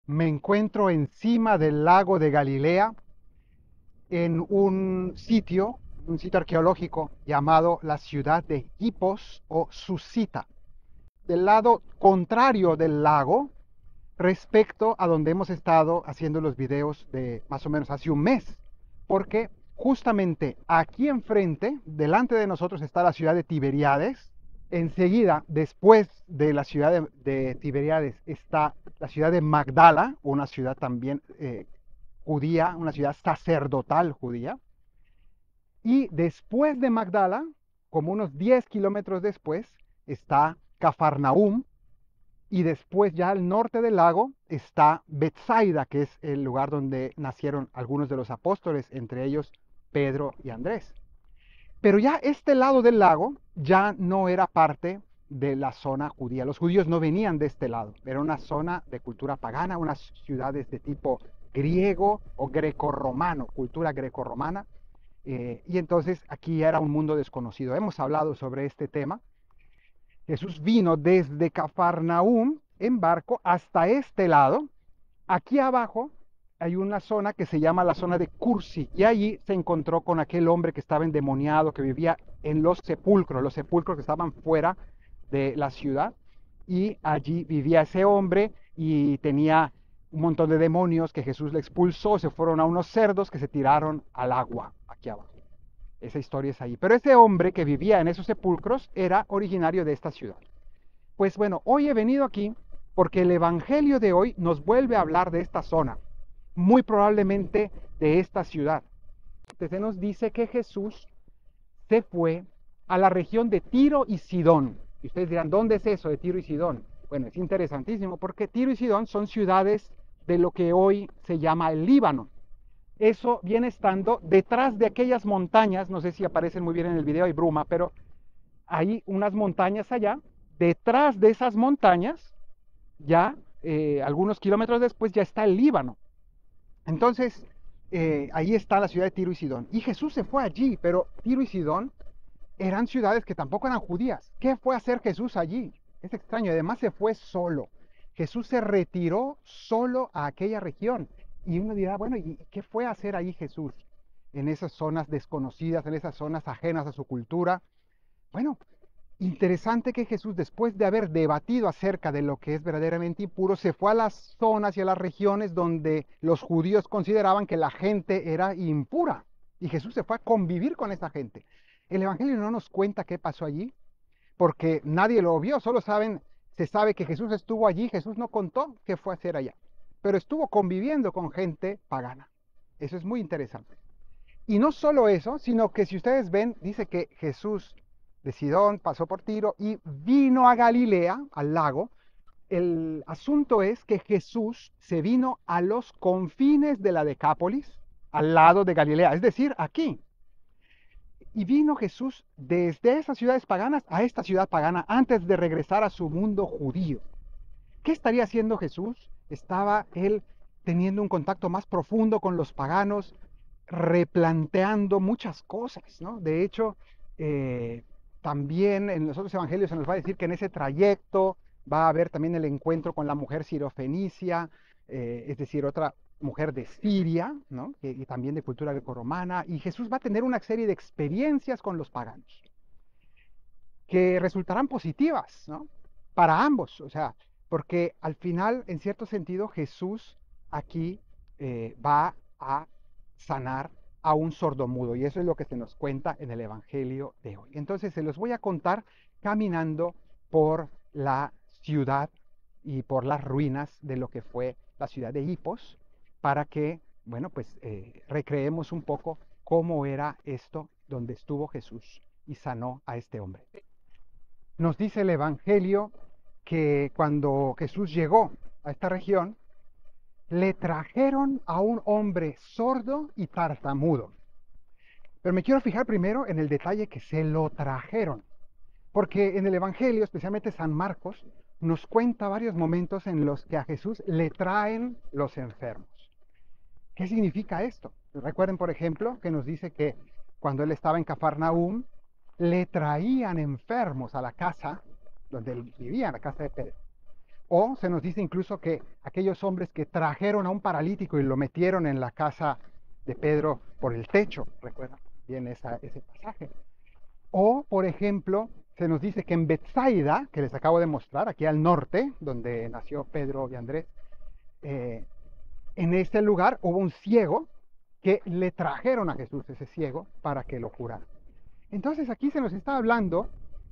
Me encuentro encima del lago de Galilea en un sitio arqueológico llamado la ciudad de Hipos o Susita, del lado contrario del lago respecto a donde hemos estado haciendo los videos de más o menos hace un mes, porque justamente aquí enfrente, delante de nosotros está la ciudad de Tiberíades. Enseguida, después de la ciudad de Tiberíades, está la ciudad de Magdala, una ciudad también judía, una ciudad sacerdotal judía. Y después de Magdala, como unos 10 kilómetros después, está Cafarnaúm. Y después, ya al norte del lago, está Betsaida, que es el lugar donde nacieron algunos de los apóstoles, entre ellos Pedro y Andrés. Pero ya este lado del lago ya no era parte de la zona judía. Los judíos no venían de este lado. Era una zona de cultura pagana, unas ciudades de tipo griego o grecorromano, cultura grecorromana. Y entonces aquí era un mundo desconocido. Hemos hablado sobre este tema. Jesús vino desde Cafarnaúm en barco hasta este lado. Aquí abajo hay una zona que se llama la zona de Cursi, y allí se encontró con aquel hombre que estaba endemoniado, que vivía en los sepulcros que estaban fuera de la ciudad, y allí vivía ese hombre y tenía un montón de demonios que Jesús le expulsó. Se fueron a unos cerdos que se tiraron al agua aquí abajo. Esa historia es ahí. Pero ese hombre que vivía en esos sepulcros era originario de esta ciudad. Pues bueno, hoy he venido aquí porque el Evangelio de hoy nos vuelve a hablar de esta zona, muy probablemente de esta ciudad. Se nos dice que Jesús se fue a la región de Tiro y Sidón. Y ustedes dirán, ¿dónde es eso de Tiro y Sidón? Bueno, es interesantísimo porque Tiro y Sidón son ciudades de lo que hoy se llama el Líbano. Eso viene estando detrás de aquellas montañas, no sé si aparecen muy bien en el video, hay bruma, pero hay unas montañas allá. Detrás de esas montañas, ya algunos kilómetros después, ya está el Líbano. Entonces, ahí está la ciudad de Tiro y Sidón. Y Jesús se fue allí, pero Tiro y Sidón eran ciudades que tampoco eran judías. ¿Qué fue a hacer Jesús allí? Es extraño, además se fue solo. Jesús se retiró solo a aquella región. Y uno dirá, bueno, ¿y qué fue a hacer ahí Jesús? En esas zonas desconocidas, en esas zonas ajenas a su cultura. Bueno, interesante que Jesús, después de haber debatido acerca de lo que es verdaderamente impuro, se fue a las zonas y a las regiones donde los judíos consideraban que la gente era impura. Y Jesús se fue a convivir con esa gente. El Evangelio no nos cuenta qué pasó allí, porque nadie lo vio, solo se sabe que Jesús estuvo allí. Jesús no contó qué fue a hacer allá, pero estuvo conviviendo con gente pagana. Eso es muy interesante. Y no solo eso, sino que si ustedes ven, dice que Jesús de Sidón pasó por Tiro y vino a Galilea, al lago. El asunto es que Jesús se vino a los confines de la Decápolis, al lado de Galilea, es decir, aquí. Y vino Jesús desde esas ciudades paganas a esta ciudad pagana antes de regresar a su mundo judío. ¿Qué estaría haciendo Jesús? Estaba él teniendo un contacto más profundo con los paganos, replanteando muchas cosas, ¿no? De hecho, también en los otros evangelios se nos va a decir que en ese trayecto va a haber también el encuentro con la mujer sirofenicia, es decir, otra mujer de Siria, ¿no? Y también de cultura grecorromana, y Jesús va a tener una serie de experiencias con los paganos que resultarán positivas, ¿no? Para ambos, o sea, porque al final, en cierto sentido, Jesús aquí va a sanar a un sordomudo, y eso es lo que se nos cuenta en el Evangelio de hoy. Entonces, se los voy a contar caminando por la ciudad y por las ruinas de lo que fue la ciudad de Hipos, para que, bueno, pues recreemos un poco cómo era esto donde estuvo Jesús y sanó a este hombre. Nos dice el Evangelio que cuando Jesús llegó a esta región, le trajeron a un hombre sordo y tartamudo. Pero me quiero fijar primero en el detalle que se lo trajeron, porque en el Evangelio, especialmente San Marcos, nos cuenta varios momentos en los que a Jesús le traen los enfermos. ¿Qué significa esto? Recuerden, por ejemplo, que nos dice que cuando él estaba en Cafarnaúm, le traían enfermos a la casa donde él vivía, en la casa de Pedro. O se nos dice incluso que aquellos hombres que trajeron a un paralítico y lo metieron en la casa de Pedro por el techo, recuerdan bien ese pasaje. O, por ejemplo, se nos dice que en Betsaida, que les acabo de mostrar, aquí al norte, donde nació Pedro y Andrés, eh, en ese lugar hubo un ciego que le trajeron a Jesús, ese ciego, para que lo curara. Entonces aquí se nos está hablando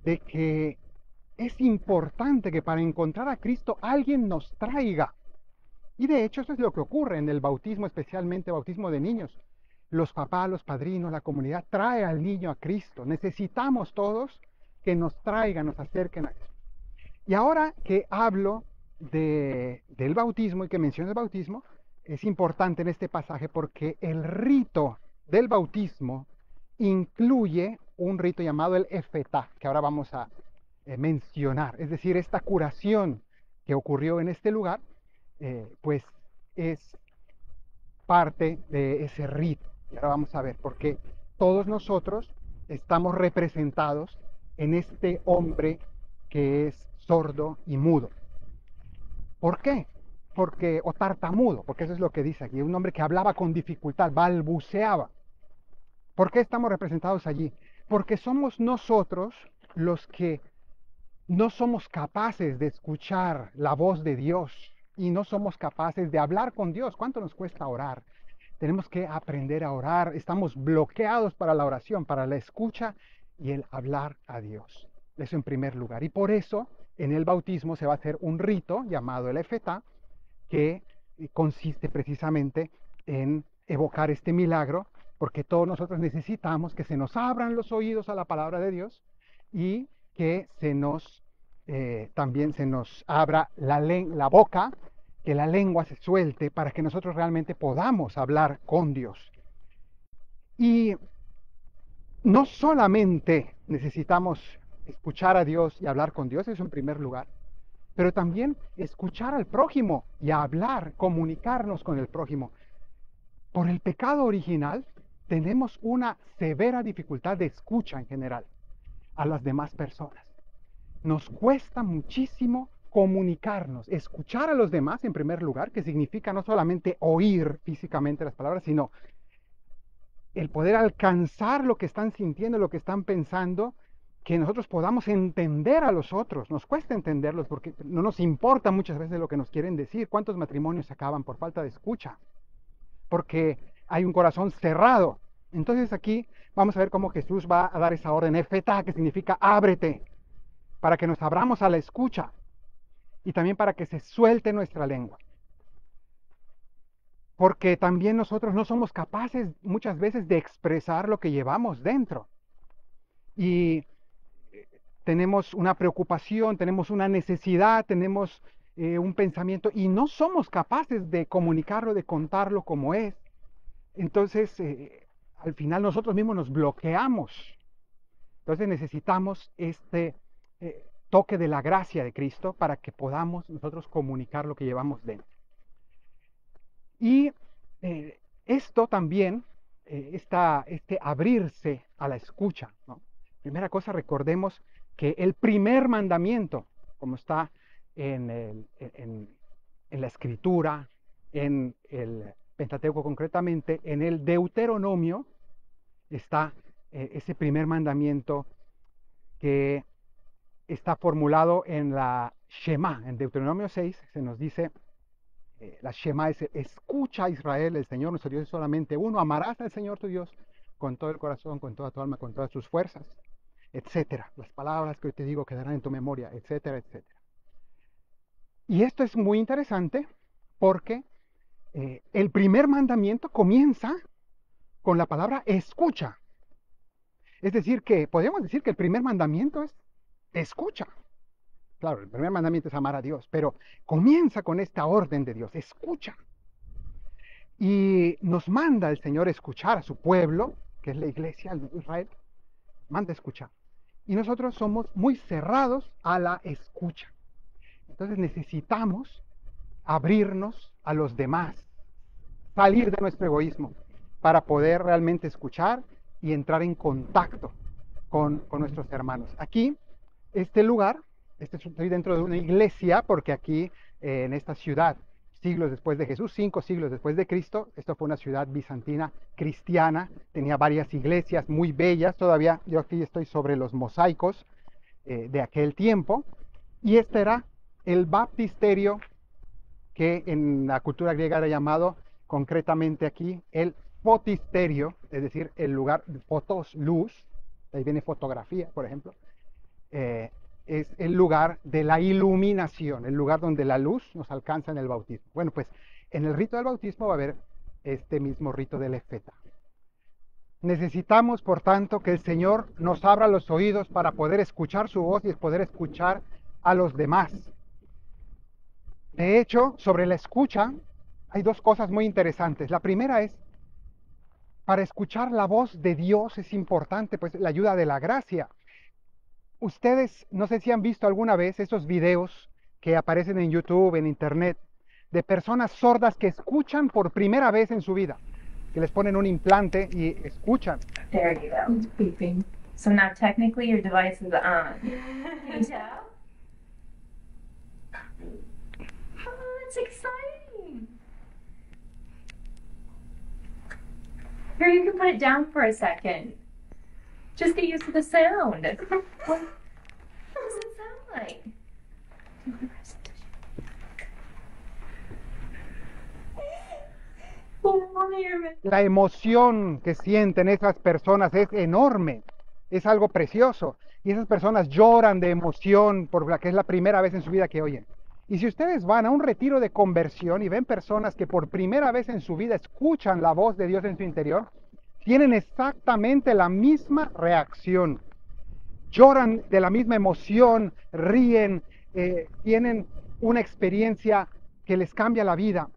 de que es importante que para encontrar a Cristo alguien nos traiga. Y de hecho eso es lo que ocurre en el bautismo, especialmente bautismo de niños. Los papás, los padrinos, la comunidad trae al niño a Cristo. Necesitamos todos que nos traigan, nos acerquen a Jesús. Y ahora que hablo del bautismo y que menciono el bautismo, es importante en este pasaje porque el rito del bautismo incluye un rito llamado el efetá, que ahora vamos a mencionar. Es decir, esta curación que ocurrió en este lugar, pues es parte de ese rito. Y ahora vamos a ver, porque todos nosotros estamos representados en este hombre que es sordo y mudo. ¿Por qué? Porque, o tartamudo, porque eso es lo que dice aquí, un hombre que hablaba con dificultad, balbuceaba. ¿Por qué estamos representados allí? Porque somos nosotros los que no somos capaces de escuchar la voz de Dios y no somos capaces de hablar con Dios. ¿Cuánto nos cuesta orar? Tenemos que aprender a orar. Estamos bloqueados para la oración, para la escucha y el hablar a Dios. Eso en primer lugar. Y por eso en el bautismo se va a hacer un rito llamado el efetá, que consiste precisamente en evocar este milagro, porque todos nosotros necesitamos que se nos abran los oídos a la palabra de Dios y que también se nos abra la boca, que la lengua se suelte para que nosotros realmente podamos hablar con Dios. Y no solamente necesitamos escuchar a Dios y hablar con Dios, eso en primer lugar, pero también escuchar al prójimo y hablar, comunicarnos con el prójimo. Por el pecado original tenemos una severa dificultad de escucha en general a las demás personas. Nos cuesta muchísimo comunicarnos, escuchar a los demás en primer lugar, que significa no solamente oír físicamente las palabras, sino el poder alcanzar lo que están sintiendo, lo que están pensando, que nosotros podamos entender a los otros. Nos cuesta entenderlos porque no nos importa muchas veces lo que nos quieren decir. ¿Cuántos matrimonios se acaban por falta de escucha? Porque hay un corazón cerrado. Entonces aquí vamos a ver cómo Jesús va a dar esa orden, efetá, que significa ábrete, para que nos abramos a la escucha y también para que se suelte nuestra lengua. Porque también nosotros no somos capaces muchas veces de expresar lo que llevamos dentro. Y tenemos una preocupación, tenemos una necesidad, tenemos un pensamiento y no somos capaces de comunicarlo, de contarlo como es. Entonces, al final nosotros mismos nos bloqueamos. Entonces necesitamos este toque de la gracia de Cristo para que podamos nosotros comunicar lo que llevamos dentro. Y esto también, este abrirse a la escucha, ¿no? Primera cosa, recordemos que el primer mandamiento, como está en la Escritura, en el Pentateuco concretamente, en el Deuteronomio, está ese primer mandamiento que está formulado en la Shema. En Deuteronomio 6 se nos dice, la Shema es: escucha, Israel, el Señor nuestro Dios es solamente uno, amarás al Señor tu Dios con todo el corazón, con toda tu alma, con todas tus fuerzas, etcétera. Las palabras que hoy te digo quedarán en tu memoria, etcétera, etcétera. Y esto es muy interesante porque el primer mandamiento comienza con la palabra escucha. Es decir, que podríamos decir que el primer mandamiento es escucha. Claro, el primer mandamiento es amar a Dios, pero comienza con esta orden de Dios: escucha. Y nos manda el Señor escuchar a su pueblo, que es la iglesia de Israel, manda escuchar. Y nosotros somos muy cerrados a la escucha. Entonces necesitamos abrirnos a los demás, salir de nuestro egoísmo para poder realmente escuchar y entrar en contacto con nuestros hermanos. Aquí, este lugar estoy dentro de una iglesia porque aquí en esta ciudad, siglos después de Jesús, 5 siglos después de Cristo, esto fue una ciudad bizantina cristiana, tenía varias iglesias muy bellas, todavía yo aquí estoy sobre los mosaicos de aquel tiempo, y este era el baptisterio que en la cultura griega era llamado concretamente aquí el fotisterio, es decir, el lugar de fotos, luz, ahí viene fotografía, por ejemplo, eh, es el lugar de la iluminación, el lugar donde la luz nos alcanza en el bautismo. Bueno, pues en el rito del bautismo va a haber este mismo rito del efeta. Necesitamos, por tanto, que el Señor nos abra los oídos para poder escuchar su voz y poder escuchar a los demás. De hecho, sobre la escucha hay dos cosas muy interesantes. La primera es, para escuchar la voz de Dios es importante, pues la ayuda de la gracia. Ustedes, no sé si han visto alguna vez esos videos que aparecen en YouTube, en Internet, de personas sordas que escuchan por primera vez en su vida, que les ponen un implante y escuchan. There you go. It's beeping. So now technically your device is on. Can you tell? Oh, that's exciting. Here, you can put it down for a second. Just get used to the sound. What does it sound like? La emoción que sienten esas personas es enorme, es algo precioso. Y esas personas lloran de emoción por la que es la primera vez en su vida que oyen. Y si ustedes van a un retiro de conversión y ven personas que por primera vez en su vida escuchan la voz de Dios en su interior, tienen exactamente la misma reacción. Lloran de la misma emoción, ríen, tienen una experiencia que les cambia la vida.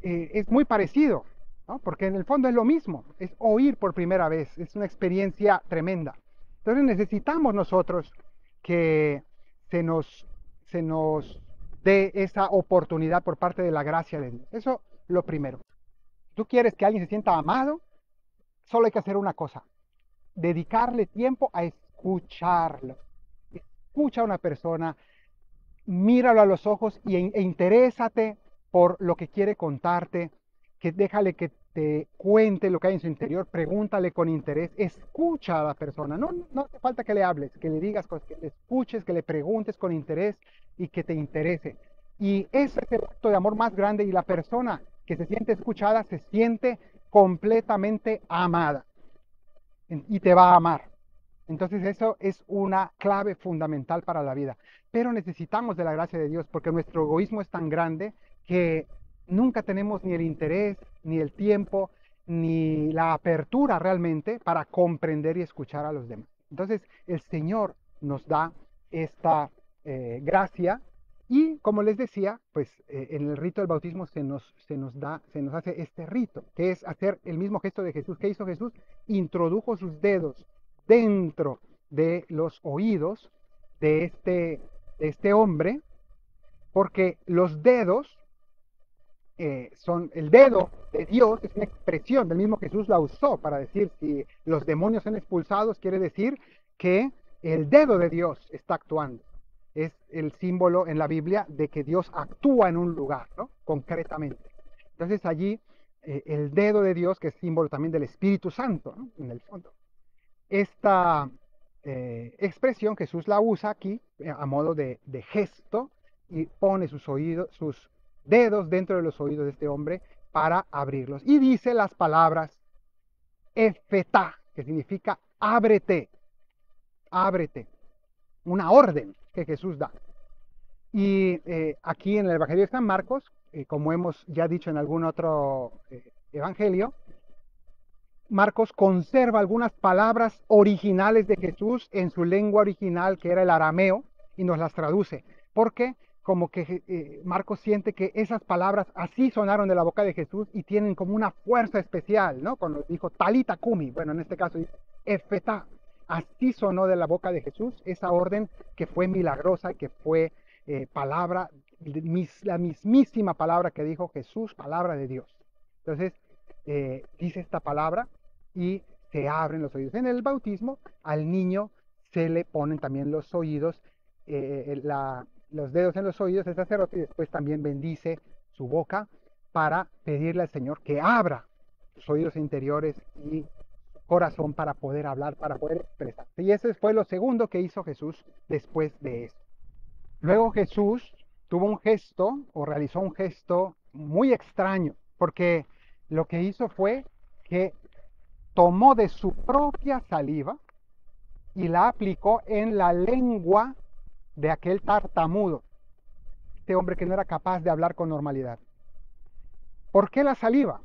Es muy parecido, ¿no? Porque en el fondo es lo mismo, es oír por primera vez, es una experiencia tremenda. Entonces necesitamos nosotros que se nos dé esa oportunidad por parte de la gracia de Dios. Eso lo primero. Tú quieres que alguien se sienta amado, solo hay que hacer una cosa, dedicarle tiempo a escucharlo. Escucha a una persona, míralo a los ojos e interésate por lo que quiere contarte, que déjale que te cuente lo que hay en su interior, pregúntale con interés, escucha a la persona, no hace falta que le hables, que le digas cosas, que le escuches, que le preguntes con interés y que te interese. Y ese es el acto de amor más grande, y la persona que se siente escuchada se siente completamente amada y te va a amar. Entonces eso es una clave fundamental para la vida. Pero necesitamos de la gracia de Dios porque nuestro egoísmo es tan grande que nunca tenemos ni el interés, ni el tiempo, ni la apertura realmente para comprender y escuchar a los demás. Entonces el Señor nos da esta gracia y, como les decía, pues en el rito del bautismo se nos hace este rito, que es hacer el mismo gesto de Jesús. ¿Qué hizo Jesús? Introdujo sus dedos dentro de los oídos de este hombre, porque los dedos son el dedo de Dios, es una expresión, del mismo Jesús la usó para decir si los demonios son expulsados, quiere decir que el dedo de Dios está actuando. Es el símbolo en la Biblia de que Dios actúa en un lugar, ¿no? Concretamente. Entonces allí el dedo de Dios, que es símbolo también del Espíritu Santo, ¿no? En el fondo. Esta expresión Jesús la usa aquí a modo de gesto y pone sus dedos dentro de los oídos de este hombre para abrirlos. Y dice las palabras efetá, que significa ábrete, ábrete. Una orden que Jesús da. Y aquí en el Evangelio de San Marcos, como hemos ya dicho en algún otro evangelio, Marcos conserva algunas palabras originales de Jesús en su lengua original, que era el arameo, y nos las traduce. Porque como que Marcos siente que esas palabras así sonaron de la boca de Jesús y tienen como una fuerza especial, ¿no? Cuando dijo talita cumi, bueno, en este caso dice efetá. Así sonó de la boca de Jesús esa orden que fue milagrosa, que fue palabra, la mismísima palabra que dijo Jesús, palabra de Dios. Entonces, dice esta palabra y se abren los oídos. En el bautismo al niño se le ponen también los oídos los dedos en los oídos del sacerdote y después también bendice su boca para pedirle al Señor que abra sus oídos interiores y su corazón para poder hablar, para poder expresarse. Y ese fue lo segundo que hizo Jesús después de eso. Luego Jesús tuvo un gesto o realizó un gesto muy extraño, porque lo que hizo fue que tomó de su propia saliva y la aplicó en la lengua de aquel tartamudo, este hombre que no era capaz de hablar con normalidad. ¿Por qué la saliva?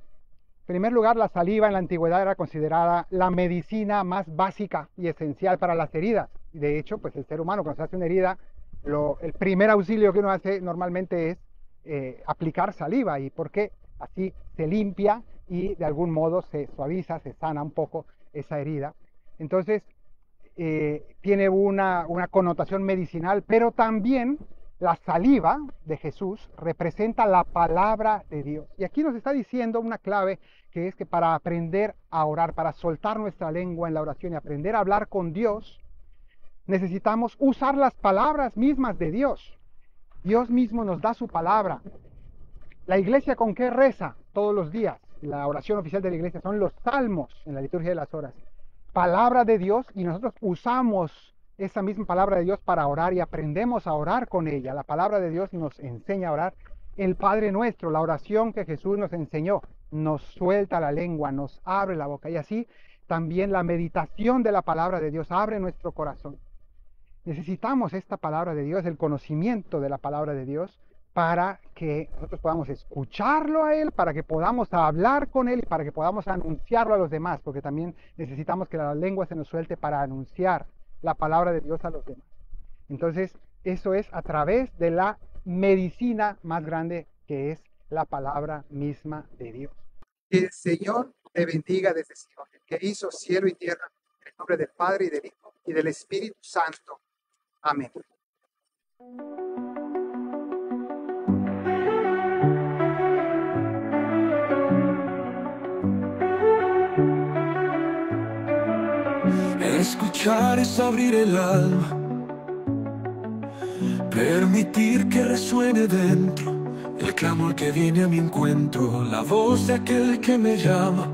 En primer lugar, la saliva en la antigüedad era considerada la medicina más básica y esencial para las heridas. De hecho, pues el ser humano cuando se hace una herida, el primer auxilio que uno hace normalmente es aplicar saliva. ¿Y por qué? Así se limpia y de algún modo se suaviza, se sana un poco esa herida. Entonces, tiene una connotación medicinal, pero también la saliva de Jesús representa la palabra de Dios. Y aquí nos está diciendo una clave, que es que para aprender a orar, para soltar nuestra lengua en la oración y aprender a hablar con Dios, necesitamos usar las palabras mismas de Dios. Dios mismo nos da su palabra. La iglesia, ¿con qué reza todos los días? La oración oficial de la iglesia son los salmos en la liturgia de las horas. Palabra de Dios, y nosotros usamos esa misma palabra de Dios para orar y aprendemos a orar con ella. La palabra de Dios nos enseña a orar. El Padre Nuestro, la oración que Jesús nos enseñó, nos suelta la lengua, nos abre la boca. Y así también la meditación de la palabra de Dios abre nuestro corazón. Necesitamos esta palabra de Dios, el conocimiento de la palabra de Dios, para que nosotros podamos escucharlo a Él, para que podamos hablar con Él y para que podamos anunciarlo a los demás, porque también necesitamos que la lengua se nos suelte para anunciar la palabra de Dios a los demás. Entonces, eso es a través de la medicina más grande, que es la palabra misma de Dios. Que el Señor te bendiga desde Sion, el que hizo cielo y tierra, en el nombre del Padre y del Hijo y del Espíritu Santo. Amén. Escuchar es abrir el alma, permitir que resuene dentro el clamor que viene a mi encuentro, la voz de aquel que me llama,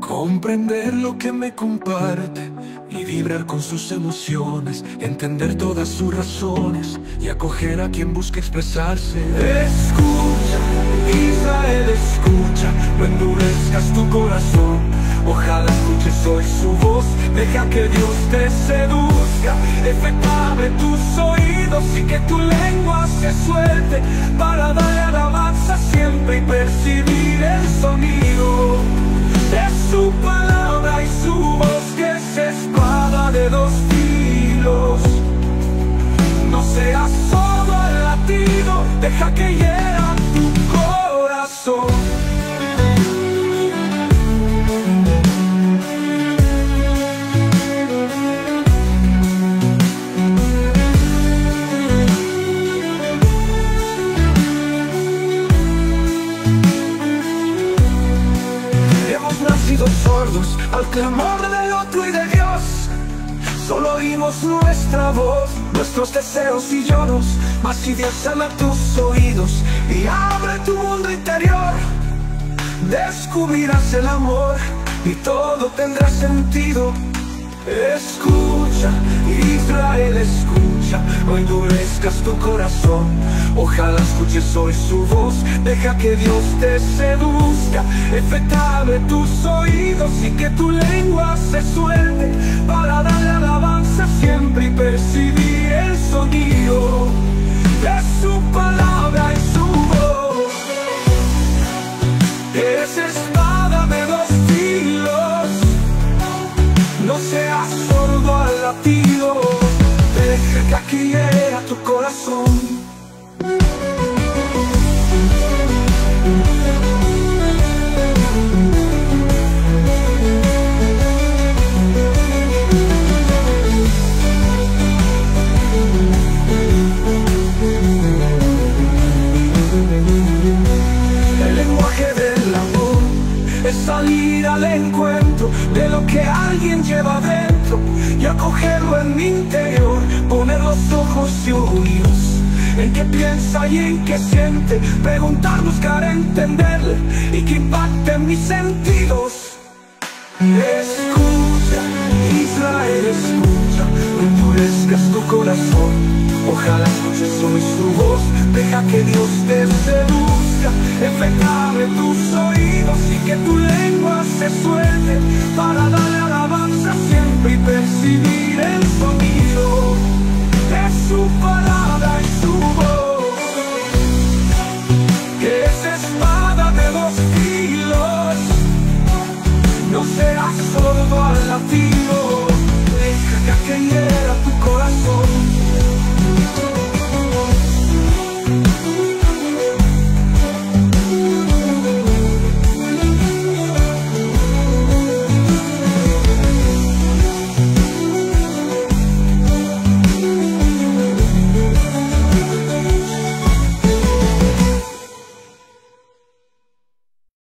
comprender lo que me comparte y vibrar con sus emociones, entender todas sus razones y acoger a quien busca expresarse. Escucha, Israel, escucha, no endurezcas tu corazón. Ojalá escuches hoy su voz, deja que Dios te seduzca. Efectuable tus oídos y que tu lengua se suelte para darle alabanza siempre y percibir el sonido de su palabra y su voz, que es espada de dos filos. No seas sordo al latido, deja que hiera tu corazón. Sordos al clamor del otro y de Dios, solo oímos nuestra voz, nuestros deseos y lloros. Mas si Dios sana tus oídos y abre tu mundo interior, descubrirás el amor y todo tendrá sentido. Escucha, Israel, escucha, no endurezcas tu corazón. Ojalá escuches hoy su voz, deja que Dios te seduzca. Efectuable tus oídos y que tu lengua se suelte para darle alabanza siempre y percibir el sonido de su palabra y su voz. Es espada de dos filos, no seas sordo al latido, deja que aquí hiera tu corazón. El lenguaje del amor es salir al encuentro de lo que alguien lleva dentro y acogerlo en mi interior, poner los ojos y oídos en qué piensa y en qué siente, preguntar, buscar entenderle y que impacte en mis sentidos. Escucha, Israel, escucha, no endurezcas tu corazón, ojalá escuches hoy su voz, deja que Dios te seduzca, enfrentame tus oídos y que tu lengua se suelte para dar